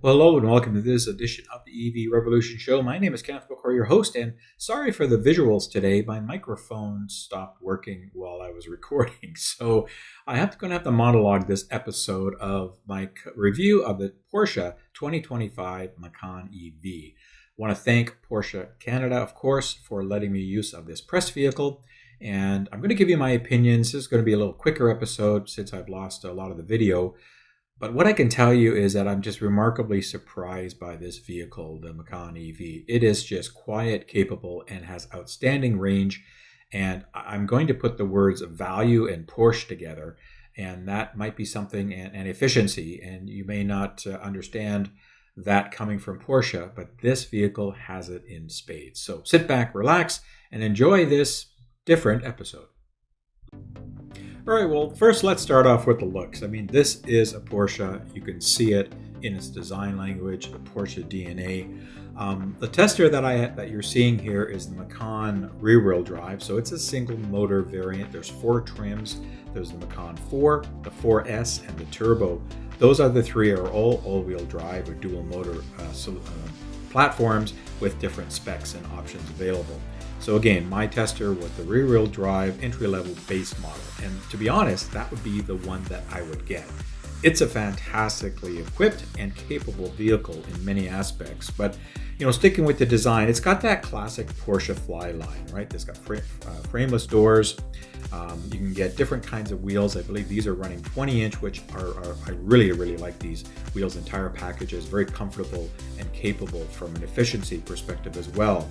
Well, hello and welcome to this edition of the EV Revolution Show. My name is Camcorder, your host, and sorry for the visuals today. My microphone stopped working while I was recording, so going to have to monologue this episode of my review of the Porsche 2025 Macan EV. I want to thank Porsche Canada, of course, for letting me use of this press vehicle, and I'm going to give you my opinions. This is going to be a little quicker episode since I've lost a lot of the video. But what I can tell you is that I'm just remarkably surprised by this vehicle, the Macan EV. It is just quiet, capable, and has outstanding range. And I'm going to put the words value and Porsche together, and that might be something, and efficiency. And you may not understand that coming from Porsche, but this vehicle has it in spades. So sit back, relax, and enjoy this different episode. All right, well, first let's start off with the looks. I mean, this is a Porsche. You can see it in its design language, the Porsche DNA. The tester that you're seeing here is the Macan rear-wheel drive. So it's a single motor variant. There's 4 trims. There's the Macan 4, the 4S, and the Turbo. Those other 3 are all all-wheel drive or dual motor platforms with different specs and options available. So again, my tester was the rear-wheel drive entry-level base model. And to be honest, that would be the one that I would get. It's a fantastically equipped and capable vehicle in many aspects. But, sticking with the design, it's got that classic Porsche fly line, right? It's got frameless doors. You can get different kinds of wheels. I believe these are running 20-inch, which I really like these wheels. Entire packages, very comfortable and capable from an efficiency perspective as well.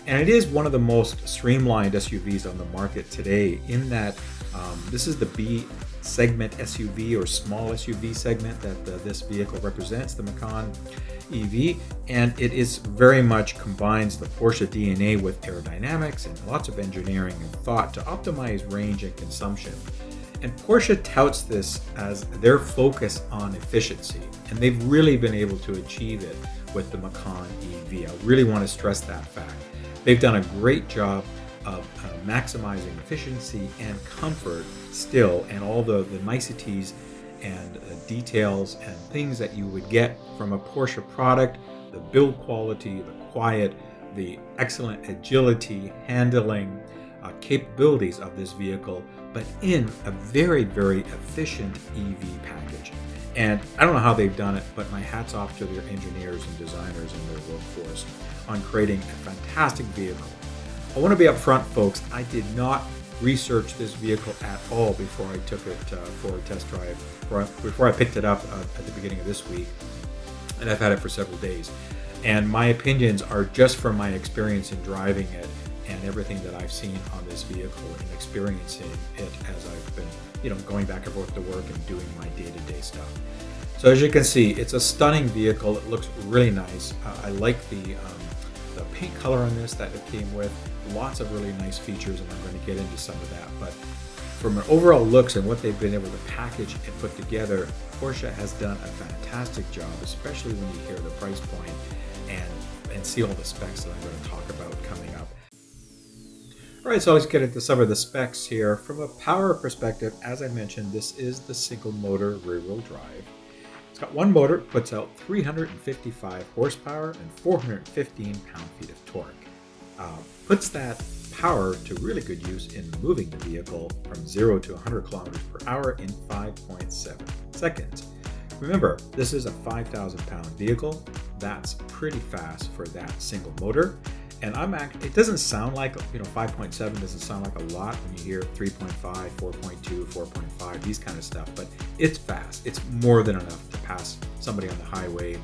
And it is one of the most streamlined SUVs on the market today in that this is the B segment SUV or small SUV segment that this vehicle represents, the Macan EV, and it is very much combines the Porsche DNA with aerodynamics and lots of engineering and thought to optimize range and consumption. And Porsche touts this as their focus on efficiency, and they've really been able to achieve it with the Macan EV. I really want to stress that fact. They've done a great job of maximizing efficiency and comfort still, and all the niceties and details and things that you would get from a Porsche product, the build quality, the quiet, the excellent agility, handling, capabilities of this vehicle, but in a very efficient EV package. And I don't know how they've done it, but my hat's off to their engineers and designers and their workforce on creating a fantastic vehicle. I want to be upfront, folks. I did not research this vehicle at all before I took it for a test drive, before I picked it up at the beginning of this week, and I've had it for several days. And my opinions are just from my experience in driving it and everything that I've seen on this vehicle and experiencing it as I've been, going back and forth to work and doing my day-to-day stuff. So as you can see, it's a stunning vehicle. It looks really nice. I like the paint color on this that it came with. Lots of really nice features, and I'm going to get into some of that. But from an overall looks and what they've been able to package and put together, Porsche has done a fantastic job, especially when you hear the price point and see all the specs that I'm going to talk about coming up. All right, so let's get into some of the specs here. From a power perspective, as I mentioned, this is the single motor rear-wheel drive. It's got one motor, puts out 355 horsepower and 415 pound-feet of torque. Puts that power to really good use in moving the vehicle from 0 to 100 kilometers per hour in 5.7 seconds. Remember, this is a 5,000 pound vehicle. That's pretty fast for that single motor. And it doesn't sound like, 5.7 doesn't sound like a lot when you hear 3.5, 4.2, 4.5, these kind of stuff, but it's fast. It's more than enough to pass somebody on the highway,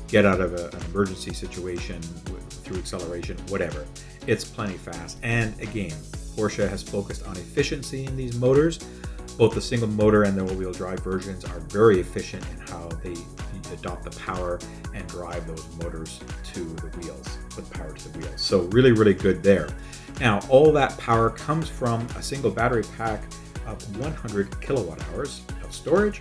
get out of an emergency situation through acceleration, whatever. It's plenty fast. And again, Porsche has focused on efficiency in these motors. Both the single motor and the all-wheel drive versions are very efficient in how they adopt the power and drive those motors to the wheels, put power to the wheels. So really good there. Now, all that power comes from a single battery pack of 100 kilowatt hours of storage.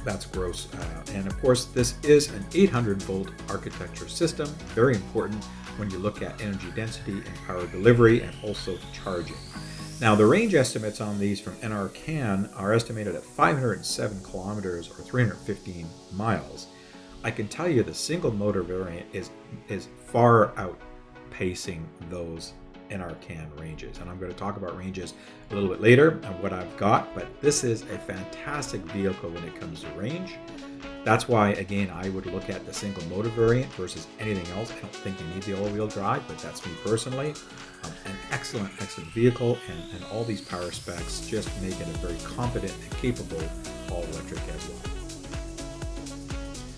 That's gross. And of course, this is an 800 volt architecture system. Very important when you look at energy density and power delivery and also charging. Now, the range estimates on these from NRCan are estimated at 507 kilometers or 315 miles, I can tell you the single motor variant is far outpacing those in our can ranges, and I'm going to talk about ranges a little bit later and what I've got, but this is a fantastic vehicle when it comes to range. That's why, again, I would look at the single motor variant versus anything else. I don't think you need the all-wheel drive, but that's me personally. An excellent vehicle, and all these power specs just make it a very competent and capable all-electric as well.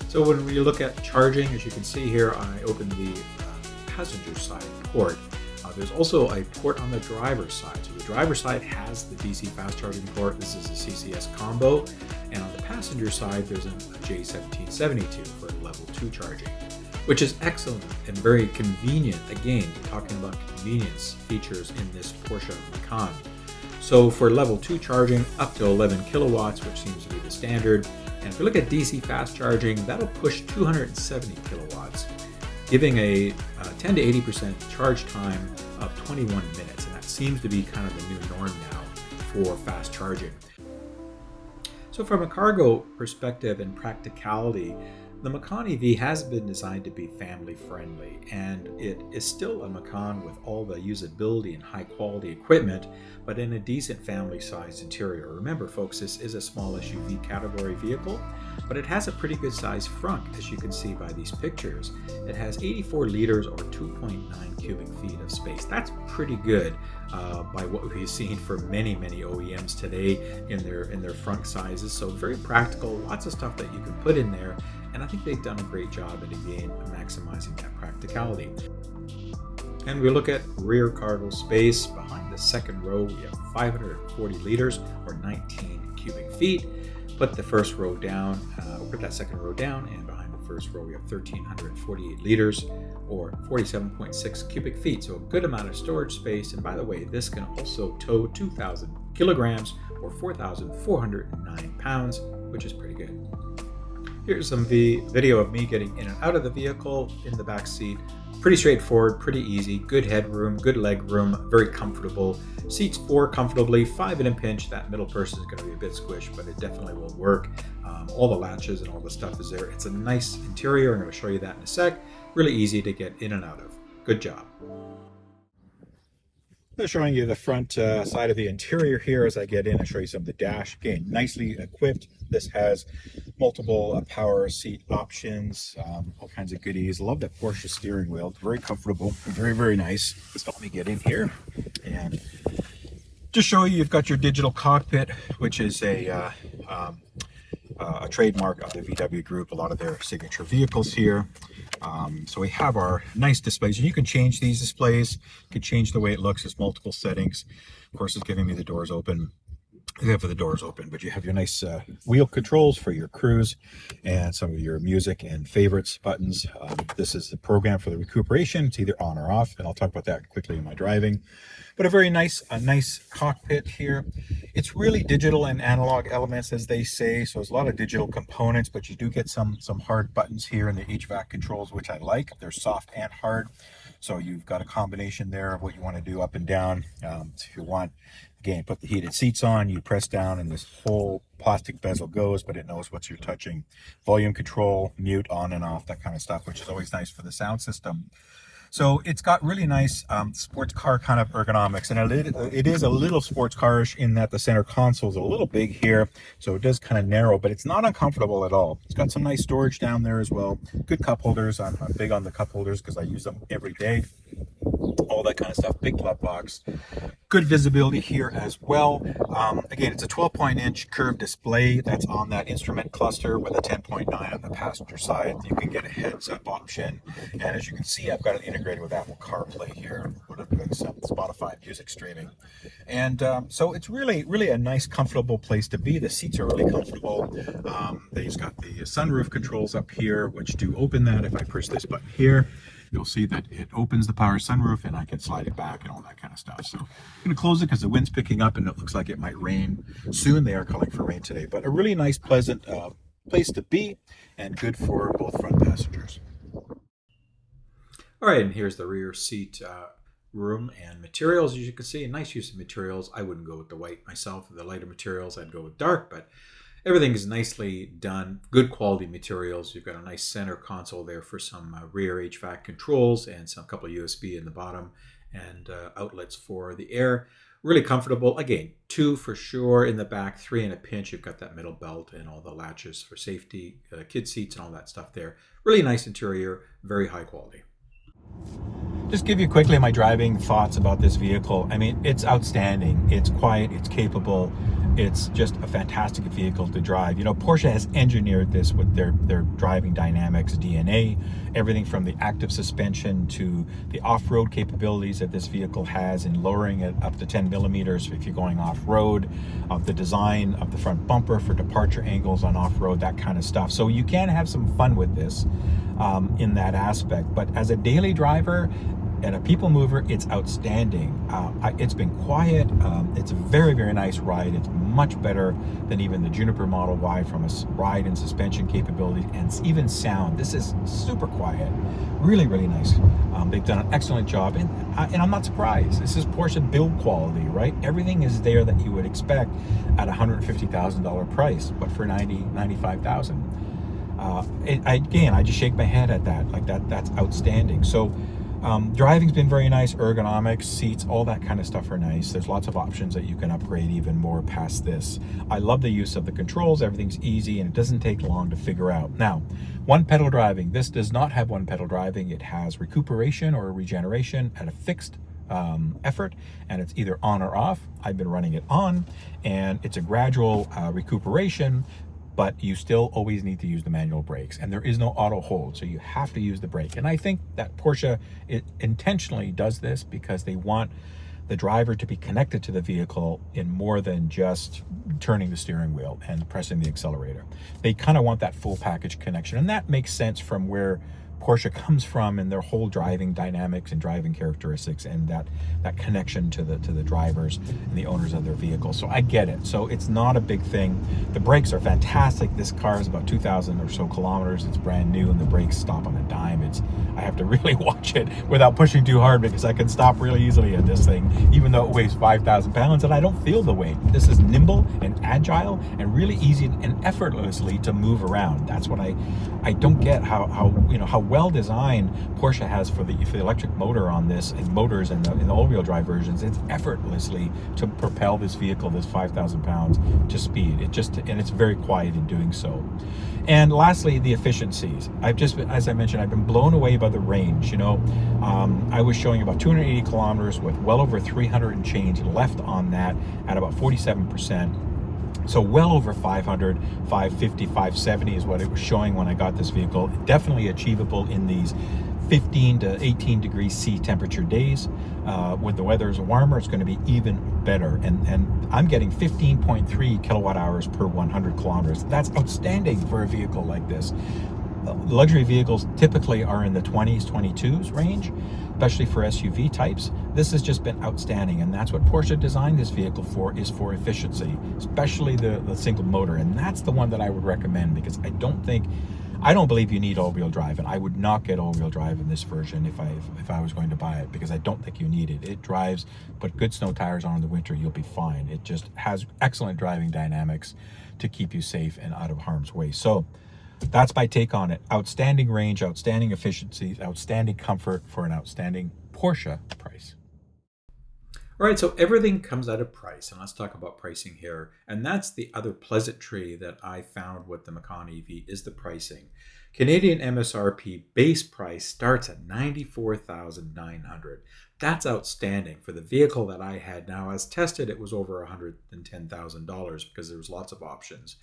So when we look at charging, as you can see here, I opened the passenger side port. There's also a port on the driver's side. So the driver's side has the DC fast charging port. This is a CCS combo. And on the passenger side, there's a J1772 for level 2 charging, which is excellent and very convenient. Again, talking about convenience features in this Porsche Macan. So for level 2 charging, up to 11 kilowatts, which seems to be the standard. And if you look at DC fast charging, that'll push 270 kilowatts, giving a 10 to 80% charge time of 21 minutes. And that seems to be kind of the new norm now for fast charging. So from a cargo perspective and practicality, the Macan EV has been designed to be family friendly, and it is still a Macan with all the usability and high quality equipment, but in a decent family sized interior. Remember folks, this is a small SUV category vehicle, but it has a pretty good sized front, as you can see by these pictures. It has 84 liters or 2.9 cubic feet of space. That's pretty good by what we've seen for many OEMs today in their front sizes. So very practical, lots of stuff that you can put in there. And I think they've done a great job at, again, maximizing that practicality. And we look at rear cargo space. Behind the second row, we have 540 liters or 19 cubic feet. Put the first row down, put that second row down, and behind the first row, we have 1,348 liters or 47.6 cubic feet. So a good amount of storage space. And by the way, this can also tow 2,000 kilograms or 4,409 pounds, which is pretty good. Here's some video of me getting in and out of the vehicle in the back seat. Pretty straightforward, pretty easy, good headroom, good leg room, very comfortable. Seats 4 comfortably, 5 in a pinch. That middle person is going to be a bit squished, but it definitely will work. All the latches and all the stuff is there. It's a nice interior. I'm going to show you that in a sec. Really easy to get in and out of. Good job. I'm showing you the front side of the interior here as I get in and show you some of the dash. Again, nicely equipped. This has multiple power seat options, all kinds of goodies. Love that Porsche steering wheel. It's very comfortable, very nice. Just help me get in here and just show you, you've got your digital cockpit, which is a trademark of the VW group, a lot of their signature vehicles here. So we have our nice displays, and you can change these displays. You can change the way it looks. There's multiple settings. Of course, it's giving me the doors open. For the doors open, but you have your nice wheel controls for your cruise and some of your music and favorites buttons. This is the program for the recuperation. It's either on or off, and I'll talk about that quickly in my driving. But a nice cockpit here. It's really digital and analog elements, as they say. So there's a lot of digital components, but you do get some hard buttons here in the HVAC controls, which I like. They're soft and hard. So you've got a combination there of what you want to do up and down. So if you want, again, put the heated seats on, you press down and this whole plastic bezel goes, but it knows what you're touching. Volume control, mute, on and off, that kind of stuff, which is always nice for the sound system. So it's got really nice sports car kind of ergonomics, and it is a little sports carish in that the center console is a little big here, so it does kind of narrow, but it's not uncomfortable at all. It's got some nice storage down there as well. Good cup holders. I'm big on the cup holders because I use them every day. All that kind of stuff. Big glove box. Good visibility here as well. Again, it's a 12-inch curved display that's on that instrument cluster with a 10.9 on the passenger side. You can get a heads-up option, and as you can see, I've got it integrated with Apple CarPlay here. We're doing some Spotify music streaming, and so it's really a nice, comfortable place to be. The seats are really comfortable. They've got the sunroof controls up here, which do open that. If I push this button here, you'll see that it opens the power sunroof, and I can slide it back and all that kind of stuff. So I'm going to close it because the wind's picking up and it looks like it might rain soon. They are calling for rain today, but a really nice, pleasant place to be, and good for both front passengers. All right, and here's the rear seat room and materials. As you can see, a nice use of materials. I wouldn't go with the white myself. The lighter materials, I'd go with dark, but Everything is nicely done, good quality materials. You've got a nice center console there for some rear HVAC controls and some couple of USB in the bottom and outlets for the air. Really comfortable. Again, 2 for sure in the back, 3 in a pinch. You've got that middle belt and all the latches for safety, kid seats and all that stuff there. Really nice interior, very high quality. Just give you quickly my driving thoughts about this vehicle. I mean, it's outstanding. It's quiet, it's capable. It's just a fantastic vehicle to drive. You know, Porsche has engineered this with their driving dynamics DNA, everything from the active suspension to the off-road capabilities that this vehicle has in lowering it up to 10 millimeters if you're going off-road, of the design of the front bumper for departure angles on off-road, that kind of stuff. So you can have some fun with this in that aspect. But as a daily driver and a people mover, it's outstanding. It's been quiet. It's a very, very nice ride. It's much better than even the Juniper Model Y from a ride and suspension capability and even sound. This is super quiet. Really, really nice. They've done an excellent job, and I'm not surprised. This is Porsche build quality, right? Everything is there that you would expect at a $150,000 price, but for $95,000. Again, I just shake my head at that. Like that's outstanding. So driving's been very nice. Ergonomics, seats, all that kind of stuff are nice. There's lots of options that you can upgrade even more past this. I love the use of the controls. Everything's easy and it doesn't take long to figure out. Now, one pedal driving. This does not have one pedal driving. It has recuperation or regeneration at a fixed effort, and it's either on or off. I've been running it on, and it's a gradual recuperation, but you still always need to use the manual brakes, and there is no auto hold, so you have to use the brake. And I think that Porsche intentionally does this because they want the driver to be connected to the vehicle in more than just turning the steering wheel and pressing the accelerator. They kind of want that full package connection, and that makes sense from where Porsche comes from and their whole driving dynamics and driving characteristics, and that connection to the drivers and the owners of their vehicles. So I get it. So it's not a big thing. The brakes are fantastic. This car is about 2,000 or so kilometers. It's brand new, and the brakes stop on a dime. I have to really watch it without pushing too hard because I can stop really easily at this thing, even though it weighs 5,000 pounds, and I don't feel the weight. This is nimble and agile and really easy and effortlessly to move around. That's what I don't get how well designed Porsche has for the electric motor on this, and motors in the all-wheel drive versions. It's effortlessly to propel this vehicle, this 5,000 pounds, to speed. And it's very quiet in doing so. And lastly, the efficiencies. As I mentioned, I've been blown away by the range. You know, I was showing about 280 kilometers with well over 300 and change left on that at about 47%. So well over 500, 550, 570 is what it was showing when I got this vehicle. Definitely achievable in these 15 to 18 degrees C temperature days. When the weather is warmer, it's going to be even better. And I'm getting 15.3 kilowatt hours per 100 kilometers. That's outstanding for a vehicle like this. Luxury vehicles typically are in the 20s, 22s range, especially for SUV types. This has just been outstanding, and that's what Porsche designed this vehicle for, is for efficiency, especially the single motor. And that's the one that I would recommend, because I don't believe you need all-wheel drive, and I would not get all-wheel drive in this version if I was going to buy it, because I don't think you need it. It drives, put good snow tires on in the winter, you'll be fine. It just has excellent driving dynamics to keep you safe and out of harm's way. So that's my take on it. Outstanding range, outstanding efficiency, outstanding comfort for an outstanding Porsche price. All right, so everything comes at a price, and let's talk about pricing here. And that's the other pleasantry that I found with the Macan EV is the pricing. Canadian MSRP base price starts at $94,900. That's outstanding for the vehicle that I had. Now, as tested, it was over $110,000 because there was lots of options.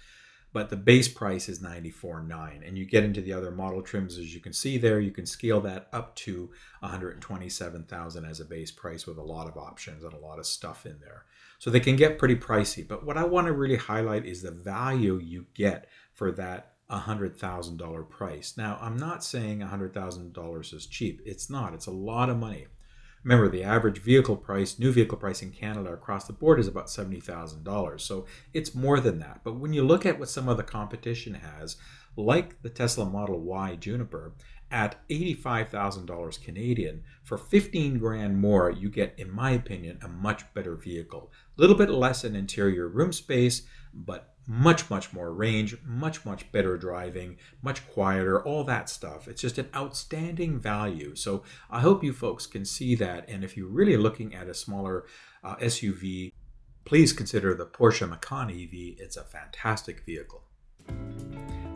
But the base price is $94,900, and you get into the other model trims, as you can see there. You can scale that up to $127,000 as a base price with a lot of options and a lot of stuff in there. So they can get pretty pricey. But what I want to really highlight is the value you get for that $100,000 price. Now, I'm not saying $100,000 is cheap. It's not. It's a lot of money. Remember, the average vehicle price, new vehicle price in Canada across the board is about $70,000. So it's more than that. But when you look at what some of the competition has, like the Tesla Model Y Juniper, at $85,000 Canadian. For 15 grand more, you get, in my opinion, a much better vehicle. A little bit less in interior room space, but much more range, much better driving, much quieter, all that stuff. It's just an outstanding value. So I hope you folks can see that. And if you're really looking at a smaller SUV, please consider the Porsche Macan EV. It's a fantastic vehicle.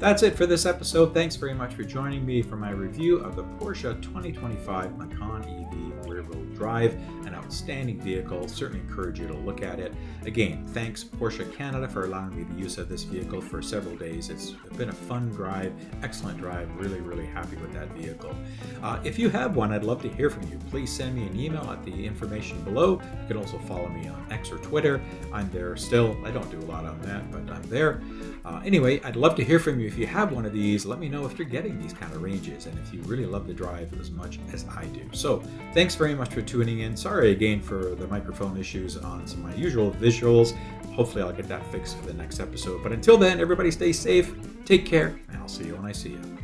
That's it for this episode. Thanks very much for joining me for my review of the Porsche 2025 Macan EV rear-wheel drive, an outstanding vehicle. Certainly encourage you to look at it. Again, thanks Porsche Canada for allowing me the use of this vehicle for several days. It's been a fun drive, excellent drive. Really happy with that vehicle. If you have one, I'd love to hear from you. Please send me an email at the information below. You can also follow me on X or Twitter. I'm there still. I don't do a lot on that, but I'm there. Anyway, I'd love to hear from you. If you have one of these, let me know if you're getting these kind of ranges and if you really love the drive as much as I do. So thanks very much for tuning in. Sorry again for the microphone issues on some of my usual visuals. Hopefully I'll get that fixed for the next episode. But until then, everybody stay safe, take care, and I'll see you when I see you.